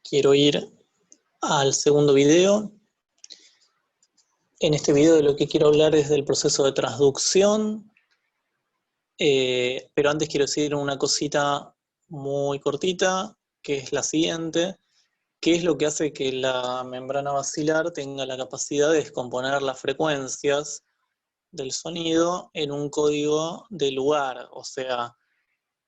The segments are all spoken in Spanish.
quiero ir al segundo video. En este video de lo que quiero hablar es del proceso de transducción, pero antes quiero decir una cosita muy cortita, que es la siguiente, que es lo que hace que la membrana basilar tenga la capacidad de descomponer las frecuencias del sonido en un código de lugar, o sea,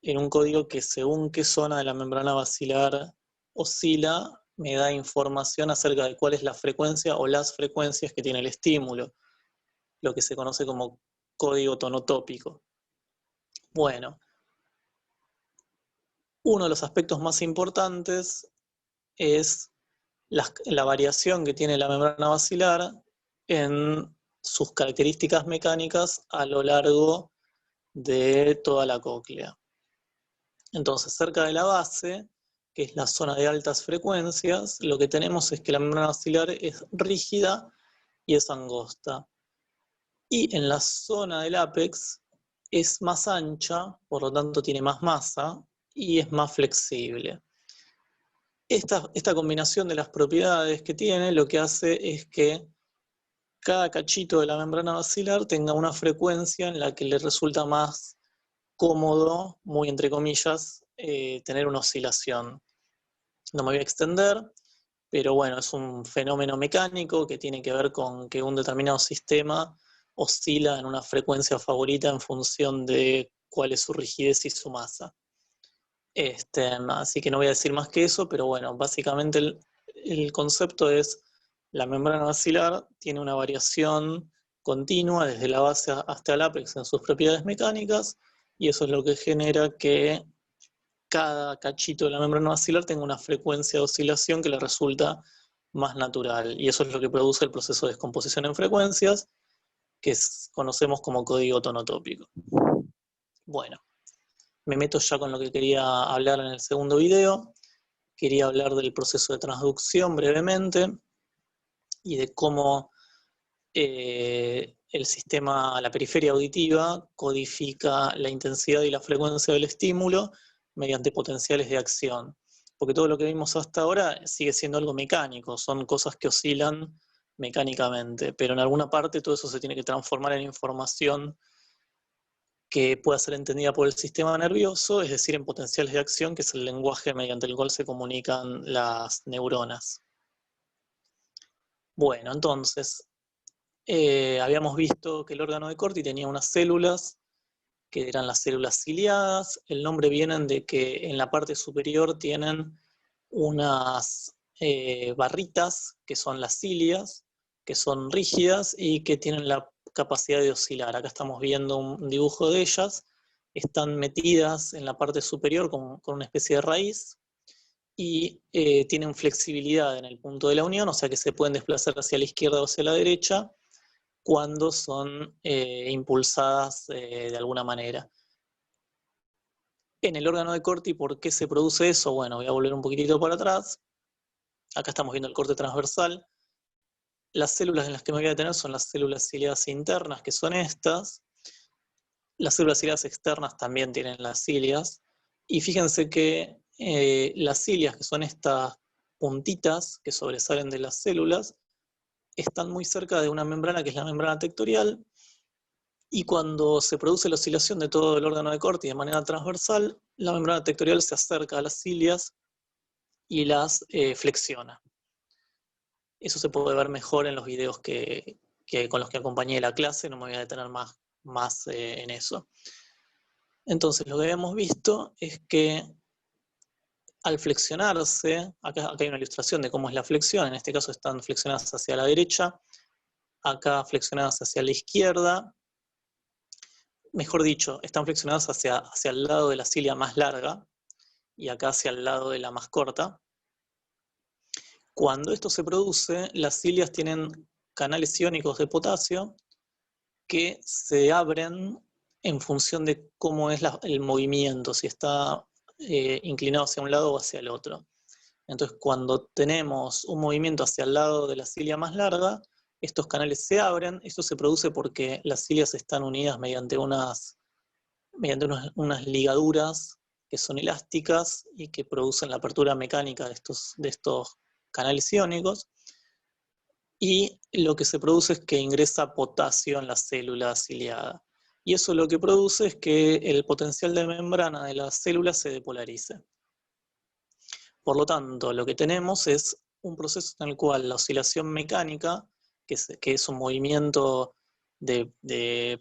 en un código que según qué zona de la membrana basilar oscila, me da información acerca de cuál es la frecuencia o las frecuencias que tiene el estímulo, lo que se conoce como código tonotópico. Bueno, uno de los aspectos más importantes es la variación que tiene la membrana basilar en sus características mecánicas a lo largo de toda la cóclea. Entonces, cerca de la base, que es la zona de altas frecuencias, lo que tenemos es que la membrana basilar es rígida y es angosta. Y en la zona del ápex es más ancha, por lo tanto tiene más masa y es más flexible. Esta combinación de las propiedades que tiene lo que hace es que cada cachito de la membrana basilar tenga una frecuencia en la que le resulta más cómodo, muy entre comillas, tener una oscilación. No me voy a extender, pero bueno, es un fenómeno mecánico que tiene que ver con que un determinado sistema oscila en una frecuencia favorita en función de cuál es su rigidez y su masa. Así que no voy a decir más que eso, pero bueno, básicamente el concepto es la membrana basilar tiene una variación continua desde la base hasta el ápex en sus propiedades mecánicas, y eso es lo que genera que cada cachito de la membrana basilar tenga una frecuencia de oscilación que le resulta más natural, y eso es lo que produce el proceso de descomposición en frecuencias, que conocemos como código tonotópico. Bueno, me meto ya con lo que quería hablar en el segundo video. Quería hablar del proceso de transducción brevemente y de cómo el sistema, la periferia auditiva, codifica la intensidad y la frecuencia del estímulo mediante potenciales de acción. Porque todo lo que vimos hasta ahora sigue siendo algo mecánico, son cosas que oscilan mecánicamente, pero en alguna parte todo eso se tiene que transformar en información que pueda ser entendida por el sistema nervioso, es decir, en potenciales de acción, que es el lenguaje mediante el cual se comunican las neuronas. Bueno, entonces, habíamos visto que el órgano de Corti tenía unas células, que eran las células ciliadas. El nombre viene de que en la parte superior tienen unas barritas, que son las cilias, que son rígidas y que tienen la capacidad de oscilar. Acá estamos viendo un dibujo de ellas. Están metidas en la parte superior con una especie de raíz y tienen flexibilidad en el punto de la unión, o sea que se pueden desplazar hacia la izquierda o hacia la derecha cuando son impulsadas de alguna manera. En el órgano de Corti, ¿por qué se produce eso? Bueno, voy a volver un poquitito para atrás. Acá estamos viendo el corte transversal. Las células en las que me voy a detener son las células ciliadas internas, que son estas. Las células ciliadas externas también tienen las cilias. Y fíjense que las cilias, que son estas puntitas que sobresalen de las células, están muy cerca de una membrana que es la membrana tectorial, y cuando se produce la oscilación de todo el órgano de Corti de manera transversal, la membrana tectorial se acerca a las cilias y las flexiona. Eso se puede ver mejor en los videos con los que acompañé la clase, no me voy a detener más en eso. Entonces, lo que habíamos visto es que al flexionarse, acá hay una ilustración de cómo es la flexión, en este caso están flexionadas hacia la derecha, acá flexionadas hacia la izquierda, mejor dicho, están flexionadas hacia el lado de la cilia más larga y acá hacia el lado de la más corta. Cuando esto se produce, las cilias tienen canales iónicos de potasio que se abren en función de cómo es el movimiento, si está inclinado hacia un lado o hacia el otro. Entonces, cuando tenemos un movimiento hacia el lado de la cilia más larga, estos canales se abren. Esto se produce porque las cilias están unidas mediante unas ligaduras que son elásticas y que producen la apertura mecánica de estos canales iónicos, y lo que se produce es que ingresa potasio en la célula ciliada. Y eso lo que produce es que el potencial de membrana de la célula se depolarice. Por lo tanto, lo que tenemos es un proceso en el cual la oscilación mecánica, que es un movimiento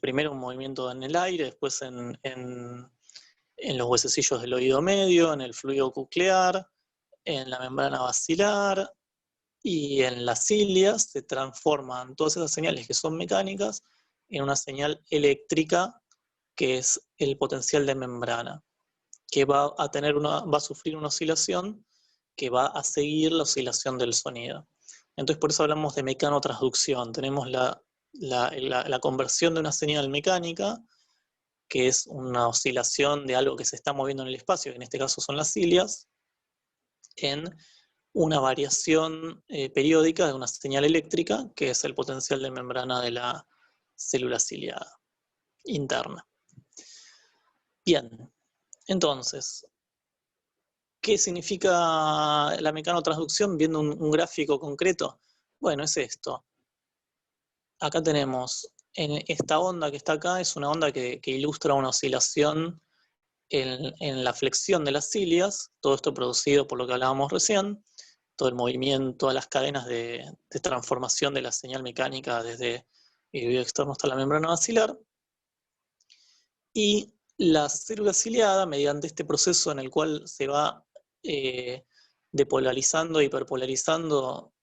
primero un movimiento en el aire, después en los huesecillos del oído medio, en el fluido coclear, en la membrana basilar y en las cilias, se transforman todas esas señales que son mecánicas en una señal eléctrica, que es el potencial de membrana, que va a sufrir una oscilación que va a seguir la oscilación del sonido. Entonces por eso hablamos de mecanotransducción. Tenemos la conversión de una señal mecánica, que es una oscilación de algo que se está moviendo en el espacio, que en este caso son las cilias, en una variación periódica de una señal eléctrica, que es el potencial de membrana de la célula ciliada interna. Bien, entonces, ¿qué significa la mecanotransducción viendo un gráfico concreto? Bueno, es esto. Acá tenemos, en esta onda que está acá, es una onda que ilustra una oscilación en la flexión de las cilias, todo esto producido por lo que hablábamos recién, todo el movimiento, todas las cadenas de transformación de la señal mecánica desde el video externo hasta la membrana basilar. Y la célula ciliada, mediante este proceso en el cual se va depolarizando e hiperpolarizando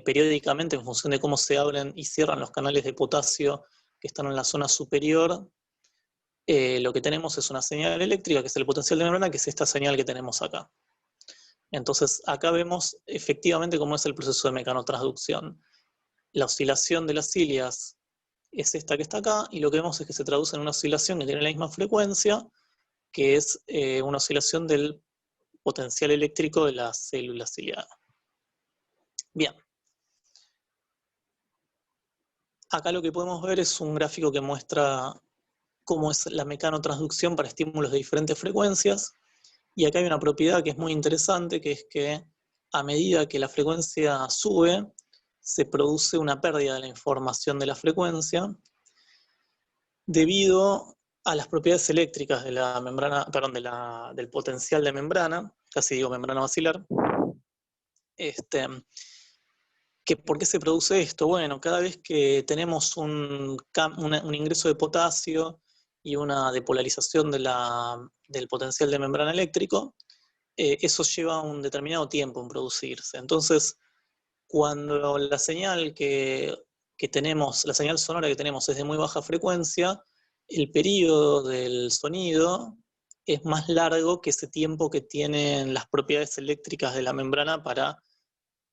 periódicamente en función de cómo se abren y cierran los canales de potasio que están en la zona superior, lo que tenemos es una señal eléctrica, que es el potencial de membrana, que es esta señal que tenemos acá. Entonces, acá vemos efectivamente cómo es el proceso de mecanotransducción. La oscilación de las cilias es esta que está acá, y lo que vemos es que se traduce en una oscilación que tiene la misma frecuencia, que es una oscilación del potencial eléctrico de la célula ciliada. Bien. Acá lo que podemos ver es un gráfico que muestra cómo es la mecanotransducción para estímulos de diferentes frecuencias, y acá hay una propiedad que es muy interesante, que es que a medida que la frecuencia sube, se produce una pérdida de la información de la frecuencia debido a las propiedades eléctricas de la membrana, perdón, del potencial de membrana, casi digo membrana basilar. ¿Por qué se produce esto? Bueno, cada vez que tenemos un ingreso de potasio y una depolarización del potencial de membrana eléctrico, eso lleva un determinado tiempo en producirse. Entonces, cuando la señal la señal sonora que tenemos es de muy baja frecuencia, el periodo del sonido es más largo que ese tiempo que tienen las propiedades eléctricas de la membrana para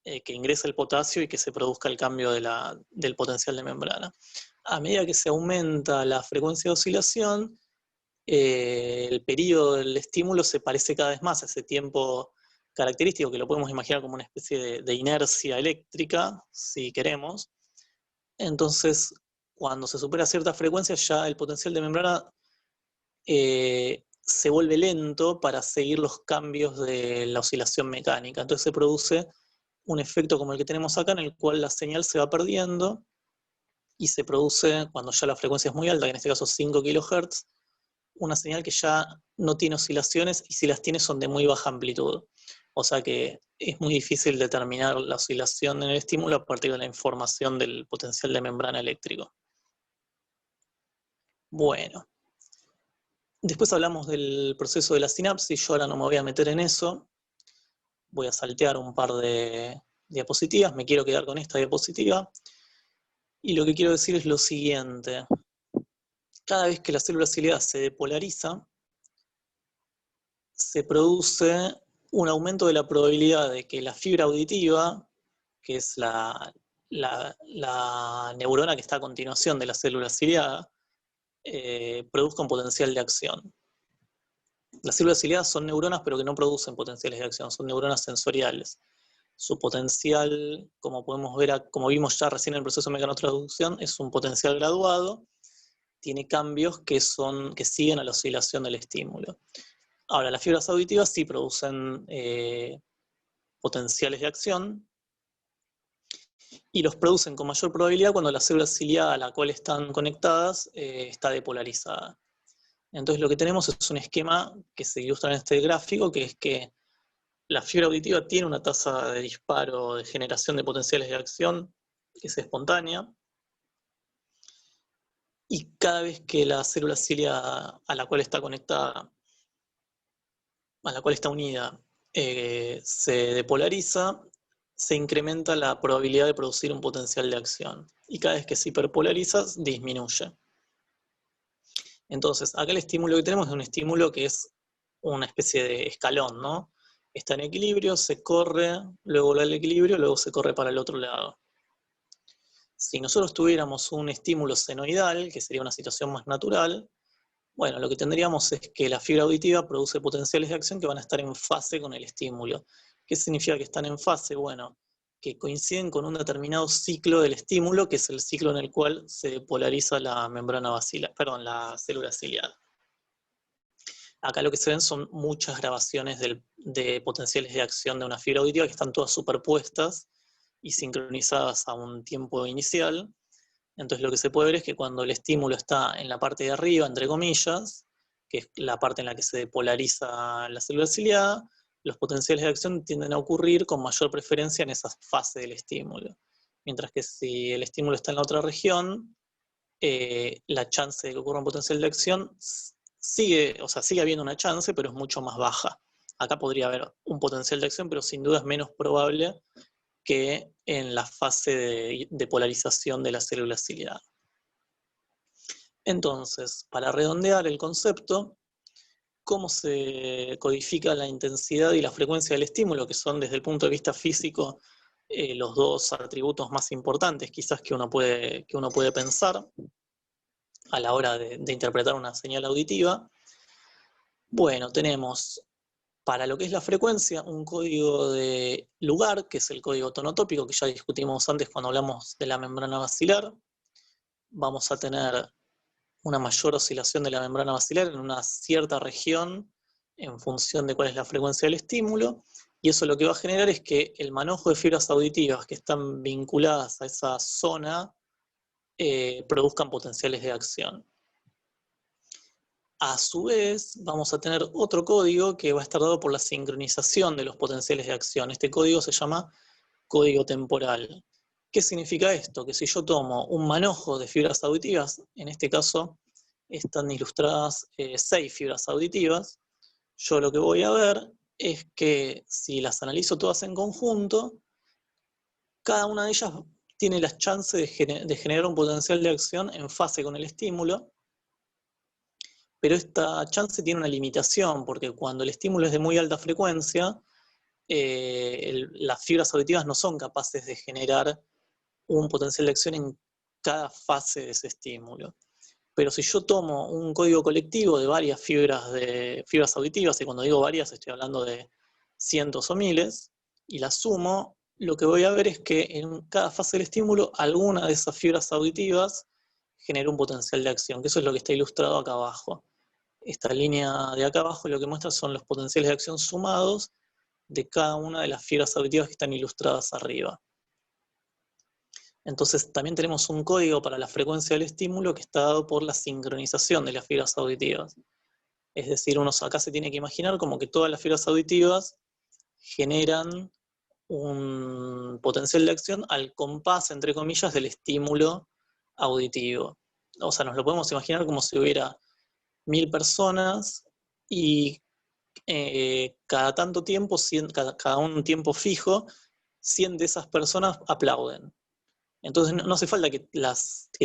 que ingrese el potasio y que se produzca el cambio del potencial de membrana. A medida que se aumenta la frecuencia de oscilación, el periodo del estímulo se parece cada vez más a ese tiempo característico, que lo podemos imaginar como una especie de inercia eléctrica, si queremos. Entonces, cuando se supera cierta frecuencia, ya el potencial de membrana se vuelve lento para seguir los cambios de la oscilación mecánica. Entonces se produce un efecto como el que tenemos acá, en el cual la señal se va perdiendo y se produce, cuando ya la frecuencia es muy alta, que en este caso 5 kHz, una señal que ya no tiene oscilaciones, y si las tiene son de muy baja amplitud. O sea que es muy difícil determinar la oscilación en el estímulo a partir de la información del potencial de membrana eléctrico. Bueno. Después hablamos del proceso de la sinapsis. Yo ahora no me voy a meter en eso. Voy a saltear un par de diapositivas. Me quiero quedar con esta diapositiva. Y lo que quiero decir es lo siguiente. Cada vez que la célula ciliada se depolariza, se produce un aumento de la probabilidad de que la fibra auditiva, que es la neurona que está a continuación de la célula ciliada, produzca un potencial de acción. Las células ciliadas son neuronas, pero que no producen potenciales de acción, son neuronas sensoriales. Su potencial, como podemos ver, como vimos ya recién en el proceso de mecanotransducción, es un potencial graduado, tiene cambios que siguen a la oscilación del estímulo. Ahora, las fibras auditivas sí producen potenciales de acción, y los producen con mayor probabilidad cuando la célula ciliada a la cual están conectadas está depolarizada. Entonces lo que tenemos es un esquema que se ilustra en este gráfico, que es que la fibra auditiva tiene una tasa de disparo de generación de potenciales de acción que es espontánea, y cada vez que la célula ciliada a la cual está conectada, a la cual está unida, se depolariza, se incrementa la probabilidad de producir un potencial de acción. Y cada vez que se hiperpolariza, disminuye. Entonces, acá el estímulo que tenemos es un estímulo que es una especie de escalón, ¿no? Está en equilibrio, se corre, luego vuelve al equilibrio, luego se corre para el otro lado. Si nosotros tuviéramos un estímulo senoidal, que sería una situación más natural, bueno, lo que tendríamos es que la fibra auditiva produce potenciales de acción que van a estar en fase con el estímulo. ¿Qué significa que están en fase? Bueno, que coinciden con un determinado ciclo del estímulo, que es el ciclo en el cual se polariza la membrana basilar, perdón, la célula ciliada. Acá lo que se ven son muchas grabaciones de potenciales de acción de una fibra auditiva que están todas superpuestas y sincronizadas a un tiempo inicial. Entonces lo que se puede ver es que cuando el estímulo está en la parte de arriba, entre comillas, que es la parte en la que se polariza la célula ciliada, los potenciales de acción tienden a ocurrir con mayor preferencia en esa fase del estímulo. Mientras que si el estímulo está en la otra región, la chance de que ocurra un potencial de acción sigue habiendo una chance, pero es mucho más baja. Acá podría haber un potencial de acción, pero sin duda es menos probable que en la fase de polarización de la célula ciliada. Entonces, para redondear el concepto, ¿cómo se codifica la intensidad y la frecuencia del estímulo, que son desde el punto de vista físico los dos atributos más importantes quizás que uno puede pensar a la hora de interpretar una señal auditiva? Bueno, tenemos para lo que es la frecuencia un código de lugar, que es el código tonotópico que ya discutimos antes cuando hablamos de la membrana basilar. Vamos a tener una mayor oscilación de la membrana basilar en una cierta región en función de cuál es la frecuencia del estímulo, y eso lo que va a generar es que el manojo de fibras auditivas que están vinculadas a esa zona produzcan potenciales de acción. A su vez, vamos a tener otro código que va a estar dado por la sincronización de los potenciales de acción. Este código se llama código temporal. ¿Qué significa esto? Que si yo tomo un manojo de fibras auditivas, en este caso están ilustradas 6 fibras auditivas, yo lo que voy a ver es que si las analizo todas en conjunto, cada una de ellas tiene la chance de generar un potencial de acción en fase con el estímulo, pero esta chance tiene una limitación, porque cuando el estímulo es de muy alta frecuencia, las fibras auditivas no son capaces de generar un potencial de acción en cada fase de ese estímulo. Pero si yo tomo un código colectivo de varias fibras auditivas, y cuando digo varias estoy hablando de cientos o miles, y las sumo, lo que voy a ver es que en cada fase del estímulo alguna de esas fibras auditivas genera un potencial de acción, que eso es lo que está ilustrado acá abajo. Esta línea de acá abajo lo que muestra son los potenciales de acción sumados de cada una de las fibras auditivas que están ilustradas arriba. Entonces también tenemos un código para la frecuencia del estímulo que está dado por la sincronización de las fibras auditivas. Es decir, uno acá se tiene que imaginar como que todas las fibras auditivas generan un potencial de acción al compás, entre comillas, del estímulo auditivo. O sea, nos lo podemos imaginar como si hubiera 1000 personas y cada tanto tiempo, cada un tiempo fijo, 100 de esas personas aplauden. Entonces no hace falta que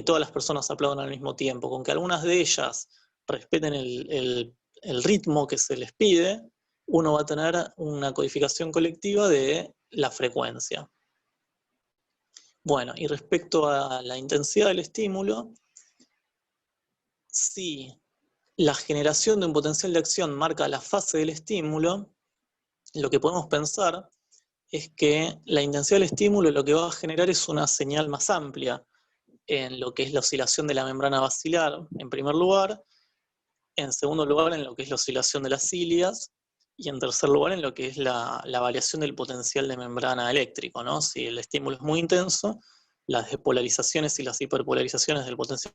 todas las personas aplaudan al mismo tiempo, con que algunas de ellas respeten el ritmo que se les pide, uno va a tener una codificación colectiva de la frecuencia. Bueno, y respecto a la intensidad del estímulo, si la generación de un potencial de acción marca la fase del estímulo, lo que podemos pensar es que la intensidad del estímulo lo que va a generar es una señal más amplia en lo que es la oscilación de la membrana basilar, en primer lugar, En segundo lugar, en lo que es la oscilación de las cilias. Y en tercer lugar, en lo que es la variación del potencial de membrana eléctrico, ¿no? Si el estímulo es muy intenso, las despolarizaciones y las hiperpolarizaciones del potencial.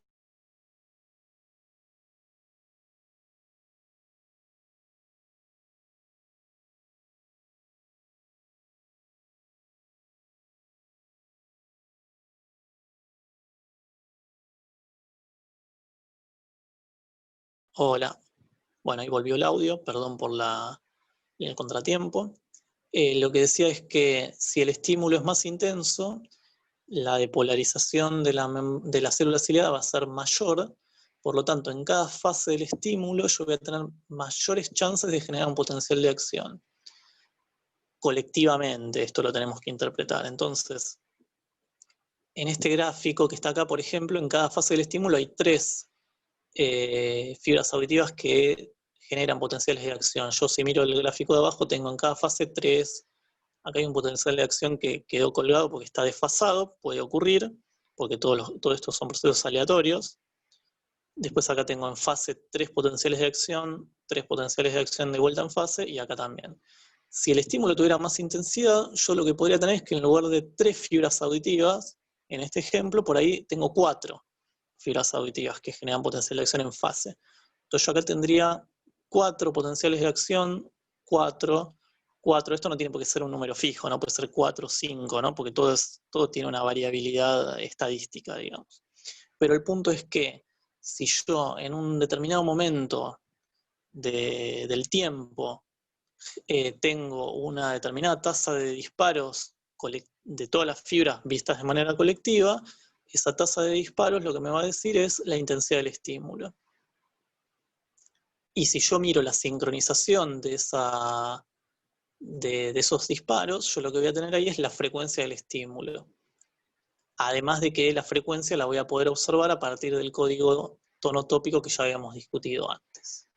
Hola. Bueno, ahí volvió el audio, perdón por el contratiempo. Lo que decía es que si el estímulo es más intenso, la depolarización de la célula ciliada va a ser mayor, por lo tanto, en cada fase del estímulo yo voy a tener mayores chances de generar un potencial de acción. Colectivamente, esto lo tenemos que interpretar. Entonces, en este gráfico que está acá, por ejemplo, en cada fase del estímulo hay 3 fibras auditivas que generan potenciales de acción. Yo, si miro el gráfico de abajo, tengo en cada fase 3. Acá hay un potencial de acción que quedó colgado porque está desfasado, puede ocurrir, porque todo esto son procesos aleatorios. Después acá tengo en fase 3 potenciales de acción, 3 potenciales de acción de vuelta en fase, y acá también. Si el estímulo tuviera más intensidad, yo lo que podría tener es que en lugar de 3 fibras auditivas, en este ejemplo, por ahí tengo 4 fibras auditivas que generan potencial de acción en fase. Entonces yo acá tendría 4 potenciales de acción, 4, 4. Esto no tiene por qué ser un número fijo, no puede ser 4 o 5, ¿no? Porque todo tiene una variabilidad estadística, digamos. Pero el punto es que si yo en un determinado momento del tiempo tengo una determinada tasa de disparos de todas las fibras vistas de manera colectiva, esa tasa de disparos lo que me va a decir es la intensidad del estímulo. Y si yo miro la sincronización de esos disparos, yo lo que voy a tener ahí es la frecuencia del estímulo. Además de que la frecuencia la voy a poder observar a partir del código tonotópico que ya habíamos discutido antes.